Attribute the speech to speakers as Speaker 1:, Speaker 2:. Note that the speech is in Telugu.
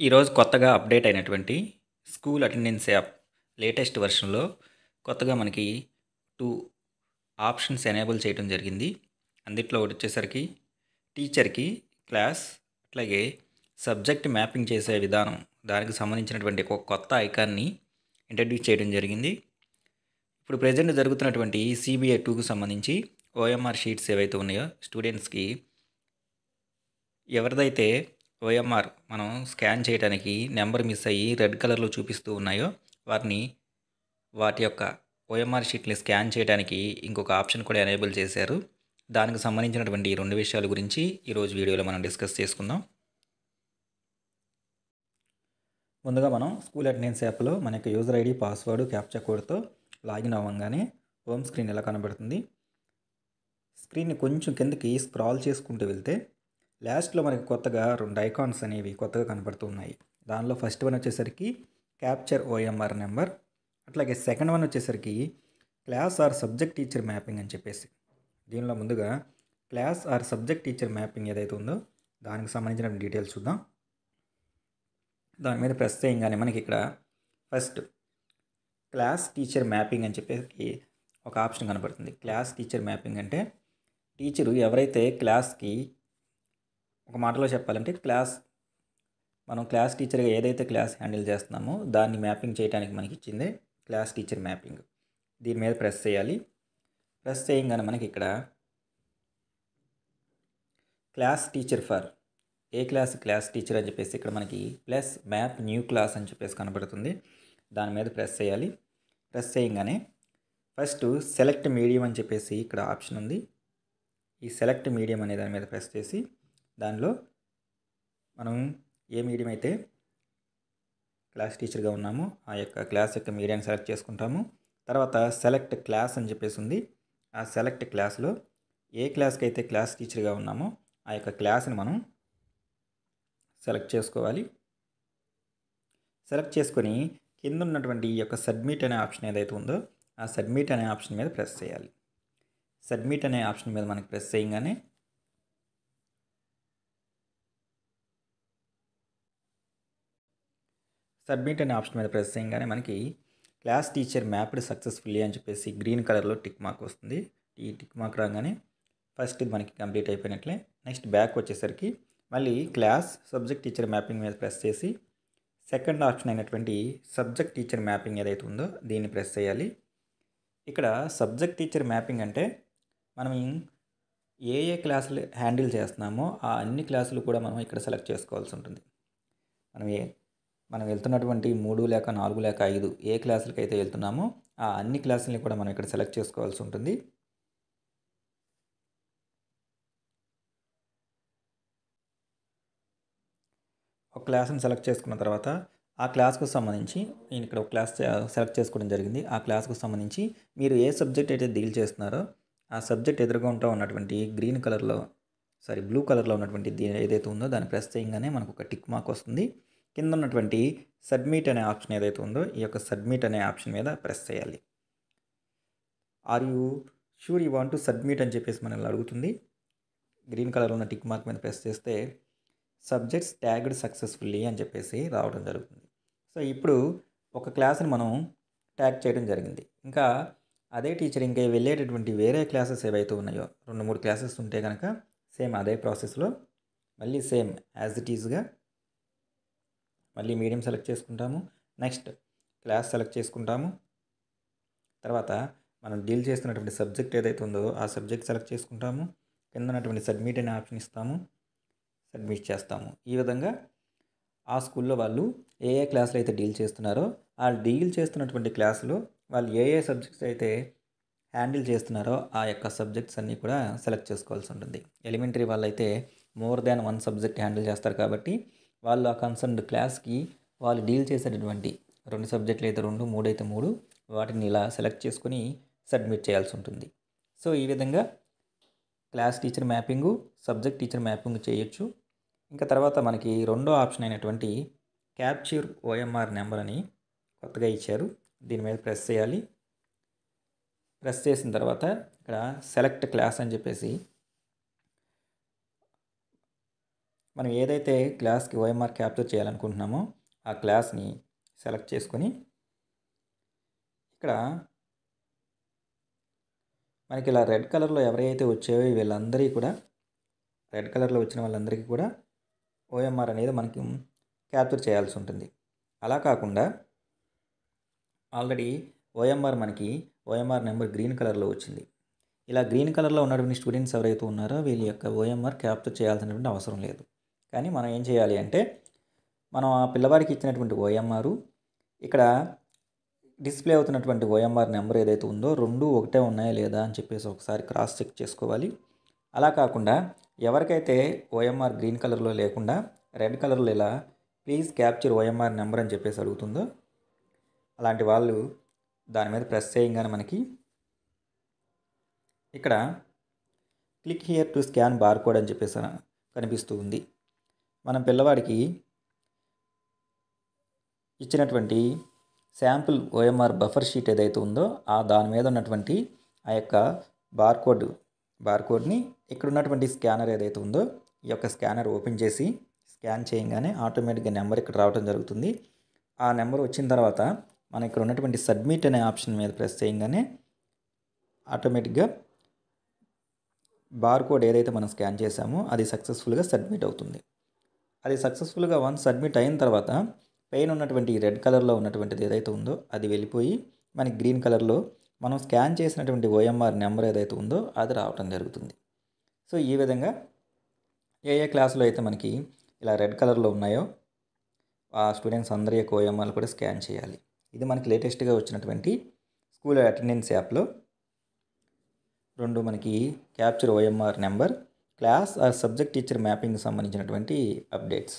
Speaker 1: ఈరోజు కొత్తగా అప్డేట్ అయినటువంటి స్కూల్ అటెండెన్స్ యాప్ లేటెస్ట్ వెర్షన్‌లో కొత్తగా మనకి 2 ఆప్షన్స్ ఎనేబుల్ చేయడం జరిగింది. అందుట్లో ఒకటొచ్చేసరికి టీచర్‌కి క్లాస్, అట్లాగే సబ్జెక్ట్ మ్యాపింగ్ చేసే విధానం, దానికి సంబంధించినటువంటి ఒక కొత్త ఐకాన్‌ని ఇంట్రడ్యూస్ చేయడం జరిగింది. ఇప్పుడు ప్రెజెంట్ జరుగుతున్నటువంటి సీబీఐ 2కి సంబంధించి ఓఎంఆర్ షీట్స్ ఏవైతే ఉన్నాయో స్టూడెంట్స్‌కి ఎవరిదైతే ఓఎంఆర్ మనం స్కాన్ చేయడానికి నెంబర్ మిస్ అయ్యి రెడ్ కలర్‌లో చూపిస్తూ ఉన్నాయో వాటి యొక్క ఓఎంఆర్ షీట్‌ని స్కాన్ చేయడానికి ఇంకొక ఆప్షన్ కూడా ఎనేబుల్ చేశారు. దానికి సంబంధించినటువంటి ఈ 2 విషయాల గురించి ఈరోజు వీడియోలో మనం డిస్కస్ చేసుకుందాం. ముందుగా మనం స్కూల్ అటెండెన్స్ యాప్‌లో మన యొక్క యూజర్ ఐడి, పాస్వర్డ్, క్యాప్చా కోడ్‌తో లాగిన్ అవ్వంగానే హోమ్ స్క్రీన్ ఇలా కనబడుతుంది. స్క్రీన్‌ని కొంచెం కిందకి స్క్రాల్ చేసుకుంటూ వెళ్తే లాస్ట్‌లో మనకి కొత్తగా 2 ఐకాన్స్ అనేవి కొత్తగా కనపడుతూ ఉన్నాయి. దానిలో ఫస్ట్ వన్ వచ్చేసరికి క్యాప్చర్ ఓఎంఆర్ నెంబర్, అట్లాగే సెకండ్ వన్ వచ్చేసరికి class or subject teacher mapping అని చెప్పేసి. దీనిలో ముందుగా class or subject teacher mapping ఏదైతే ఉందో దానికి సంబంధించిన డీటెయిల్స్ చూద్దాం. దాని మీద ప్రెస్ చేయగానే మనకి ఇక్కడ ఫస్ట్ క్లాస్ టీచర్ మ్యాపింగ్ అని చెప్పేసి ఒక ఆప్షన్ కనపడుతుంది. క్లాస్ టీచర్ మ్యాపింగ్ అంటే టీచరు ఎవరైతే క్లాస్కి, ఒక మాటలో చెప్పాలంటే మనం క్లాస్ టీచర్గా ఏదైతే క్లాస్ హ్యాండిల్ చేస్తున్నామో దాన్ని మ్యాపింగ్ చేయడానికి మనకి ఇచ్చిందే క్లాస్ టీచర్ మ్యాపింగ్. దీని మీద ప్రెస్ చేయాలి. ప్రెస్ చేయగానే మనకి ఇక్కడ class teacher for a class teacher అని చెప్పేసి ఇక్కడ మనకి ప్లస్ మ్యాప్ న్యూ క్లాస్ అని చెప్పేసి కనబడుతుంది. దాని మీద ప్రెస్ చేయాలి. ప్రెస్ చేయగానే ఫస్ట్ సెలెక్ట్ మీడియం అని చెప్పేసి ఇక్కడ ఆప్షన్ ఉంది. ఈ సెలెక్ట్ మీడియం అనే దాని మీద ప్రెస్ చేసి దానిలో మనం ఏ మీడియం అయితే క్లాస్ టీచర్గా ఉన్నామో ఆ యొక్క క్లాస్ యొక్క మీడియాని సెలెక్ట్ చేసుకుంటాము. తర్వాత సెలెక్ట్ క్లాస్ అని చెప్పేసి ఉంది. ఆ సెలెక్ట్ క్లాస్లో ఏ క్లాస్కి అయితే క్లాస్ టీచర్గా ఉన్నామో ఆ యొక్క క్లాస్ని మనం సెలెక్ట్ చేసుకోవాలి. సెలెక్ట్ చేసుకొని కింద ఉన్నటువంటి ఈ యొక్క సబ్మిట్ అనే ఆప్షన్ ఏదైతే ఉందో ఆ సబ్మిట్ అనే ఆప్షన్ మీద ప్రెస్ చేయాలి. సబ్మిట్ అనే ఆప్షన్ మీద మనకి ప్రెస్ చేయగానే మనకి క్లాస్ టీచర్ మ్యాప్డ్ సక్సెస్ఫుల్లీ అని చెప్పేసి గ్రీన్ కలర్లో టిక్ మార్క్ వస్తుంది. ఈ టిక్ మార్క్ రాగానే ఫస్ట్ ఇది మనకి కంప్లీట్ అయిపోయినట్లే. నెక్స్ట్ బ్యాక్ వచ్చేసరికి మళ్ళీ క్లాస్ సబ్జెక్ట్ టీచర్ మ్యాపింగ్ మీద ప్రెస్ చేసి సెకండ్ ఆప్షన్ అయినటువంటి సబ్జెక్ట్ టీచర్ మ్యాపింగ్ ఏదైతే ఉందో దీన్ని ప్రెస్ చేయాలి. ఇక్కడ సబ్జెక్ట్ టీచర్ మ్యాపింగ్ అంటే మనం ఏ క్లాసులు హ్యాండిల్ చేస్తున్నామో ఆ అన్ని క్లాసులు కూడా మనం ఇక్కడ సెలెక్ట్ చేసుకోవాల్సి ఉంటుంది. మనం వెళ్తున్నటువంటి 3 లేక 4 లేక 5 ఏ క్లాసులకి అయితే వెళ్తున్నామో ఆ అన్ని క్లాసులని కూడా మనం ఇక్కడ సెలెక్ట్ చేసుకోవాల్సి ఉంటుంది. ఒక క్లాస్ని సెలెక్ట్ చేసుకున్న తర్వాత ఆ క్లాస్కు సంబంధించి నేను ఇక్కడ ఒక క్లాస్ సెలెక్ట్ చేసుకోవడం జరిగింది. ఆ క్లాస్కు సంబంధించి మీరు ఏ సబ్జెక్ట్ అయితే డీల్ చేస్తున్నారో ఆ సబ్జెక్ట్ ఎదురుగా ఉన్నటువంటి బ్లూ కలర్లో ఉన్నటువంటి ఏదైతే ఉందో దాన్ని ప్రెస్ చేయగానే మనకు ఒక టిక్ మార్క్ వస్తుంది. కింద ఉన్నటువంటి సబ్మిట్ అనే ఆప్షన్ ఏదైతే ఉందో ఈ యొక్క సబ్మిట్ అనే ఆప్షన్ మీద ప్రెస్ చేయాలి. Are you sure you want to submit అని చెప్పేసి మనల్ని అడుగుతుంది. గ్రీన్ కలర్లో ఉన్న టిక్ మార్క్ మీద ప్రెస్ చేస్తే సబ్జెక్ట్స్ ట్యాగ్డ్ సక్సెస్ఫుల్లీ అని చెప్పేసి రావడం జరుగుతుంది. సో ఇప్పుడు ఒక క్లాస్ని మనం ట్యాగ్ చేయడం జరిగింది. ఇంకా అదే టీచర్ ఇంకా వెళ్ళేటటువంటి వేరే క్లాసెస్ ఏవైతే ఉన్నాయో 2-3 క్లాసెస్ ఉంటే కనుక సేమ్ అదే ప్రాసెస్లో మళ్ళీ సేమ్ యాజ్ ఇట్ ఈజ్గా మళ్ళీ మీడియం సెలెక్ట్ చేసుకుంటాము. నెక్స్ట్ క్లాస్ సెలెక్ట్ చేసుకుంటాము. తర్వాత మనం డీల్ చేస్తున్నటువంటి సబ్జెక్ట్ ఏదైతే ఉందో ఆ సబ్జెక్ట్ సెలెక్ట్ చేసుకుంటాము. కింద ఉన్నటువంటి సబ్మిట్ అనే ఆప్షన్ ఇస్తాము. సబ్మిట్ చేస్తాము. ఈ విధంగా ఆ స్కూల్లో వాళ్ళు ఏ క్లాసులు అయితే డీల్ చేస్తున్నారో ఆ డీల్ చేస్తున్నటువంటి క్లాసులో వాళ్ళు ఏ సబ్జెక్ట్స్ అయితే హ్యాండిల్ చేస్తున్నారో ఆ యొక్క సబ్జెక్ట్స్ అన్నీ కూడా సెలెక్ట్ చేసుకోవాల్సి ఉంటుంది. ఎలిమెంటరీ వాళ్ళైతే మోర్ దాన్ 1 సబ్జెక్ట్ హ్యాండిల్ చేస్తారు కాబట్టి వాళ్ళు ఆ కన్సర్న్డ్ క్లాస్కి వాళ్ళు డీల్ చేసేటటువంటి 2 సబ్జెక్టులు అయితే 2, 3 అయితే 3 వాటిని ఇలా సెలెక్ట్ చేసుకొని సబ్మిట్ చేయాల్సి ఉంటుంది. సో ఈ విధంగా class teacher mapping, subject teacher mapping చేయొచ్చు. ఇంకా తర్వాత మనకి రెండో ఆప్షన్ అయినటువంటి క్యాప్చర్ ఓఎంఆర్ నెంబర్ అని కొత్తగా ఇచ్చారు. దీని మీద ప్రెస్ చేయాలి. ప్రెస్ చేసిన తర్వాత ఇక్కడ సెలెక్ట్ క్లాస్ అని చెప్పేసి మనం ఏదైతే క్లాస్కి ఓఎంఆర్ క్యాప్చర్ చేయాలనుకుంటున్నామో ఆ క్లాస్ని సెలెక్ట్ చేసుకొని ఇక్కడ మనకి ఇలా రెడ్ కలర్లో ఎవరైతే వచ్చాయో వీళ్ళందరికీ కూడా రెడ్ కలర్లో వచ్చిన వాళ్ళందరికీ కూడా ఓఎంఆర్ అనేది మనకి క్యాప్చర్ చేయాల్సి ఉంటుంది. అలా కాకుండా ఆల్రెడీ ఓఎంఆర్ నెంబర్ గ్రీన్ కలర్లో వచ్చింది. ఇలా గ్రీన్ కలర్లో ఉన్నటువంటి స్టూడెంట్స్ ఎవరైతే ఉన్నారో వీళ్ళ యొక్క ఓఎంఆర్ క్యాప్చర్ చేయాల్సినటువంటి అవసరం లేదు. కానీ మనం ఏం చేయాలి అంటే మనం ఆ పిల్లవాడికి ఇచ్చినటువంటి ఓఎంఆర్ ఇక్కడ డిస్ప్లే అవుతున్నటువంటి ఓఎంఆర్ నెంబర్ ఏదైతే ఉందో రెండు ఒకటే ఉన్నాయా లేదా అని చెప్పేసి ఒకసారి క్రాస్ చెక్ చేసుకోవాలి. అలా కాకుండా ఎవరికైతే ఓఎంఆర్ గ్రీన్ కలర్లో లేకుండా రెడ్ కలర్లో ఇలా ప్లీజ్ క్యాప్చర్ ఓఎంఆర్ నెంబర్ అని చెప్పేసి అడుగుతుందో అలాంటి వాళ్ళు దాని మీద ప్రెస్ చేయగానే మనకి ఇక్కడ click here to scan barcode అని చెప్పేసి కనిపిస్తూ ఉంది. మనం పిల్లవాడికి ఇచ్చినటువంటి శాంపుల్ ఓఎంఆర్ బఫర్ షీట్ ఏదైతే ఉందో దాని మీద ఉన్నటువంటి ఆ యొక్క బార్కోడ్ని ఇక్కడ ఉన్నటువంటి స్కానర్ ఏదైతే ఉందో ఈ యొక్క స్కానర్ ఓపెన్ చేసి స్కాన్ చేయగానే ఆటోమేటిక్గా నెంబర్ ఇక్కడ రావడం జరుగుతుంది. ఆ నెంబర్ వచ్చిన తర్వాత మనం ఇక్కడ ఉన్నటువంటి సబ్మిట్ అనే ఆప్షన్ మీద ప్రెస్ చేయగానే ఆటోమేటిక్గా బార్కోడ్ ఏదైతే మనం స్కాన్ చేసామో అది సక్సెస్ఫుల్గా సబ్మిట్ అవుతుంది. అది సక్సెస్ఫుల్గా వన్స్ సబ్మిట్ అయిన తర్వాత పైన ఉన్నటువంటి రెడ్ కలర్లో ఉన్నటువంటిది ఏదైతే ఉందో అది వెళ్ళిపోయి మనకి గ్రీన్ కలర్లో మనం స్కాన్ చేసినటువంటి ఓఎంఆర్ నెంబర్ ఏదైతే ఉందో అది రావడం జరుగుతుంది. సో ఈ విధంగా ఏ క్లాసులో అయితే మనకి ఇలా రెడ్ కలర్లో ఉన్నాయో ఆ స్టూడెంట్స్ అందరి యొక్క ఓఎంఆర్లు కూడా స్కాన్ చేయాలి. ఇది మనకి లేటెస్ట్గా వచ్చినటువంటి స్కూల్ అటెండెన్స్ యాప్లో రెండు మనకి capture OMR number class subject teacher mapping సంబంధించినటువంటి అప్డేట్స్.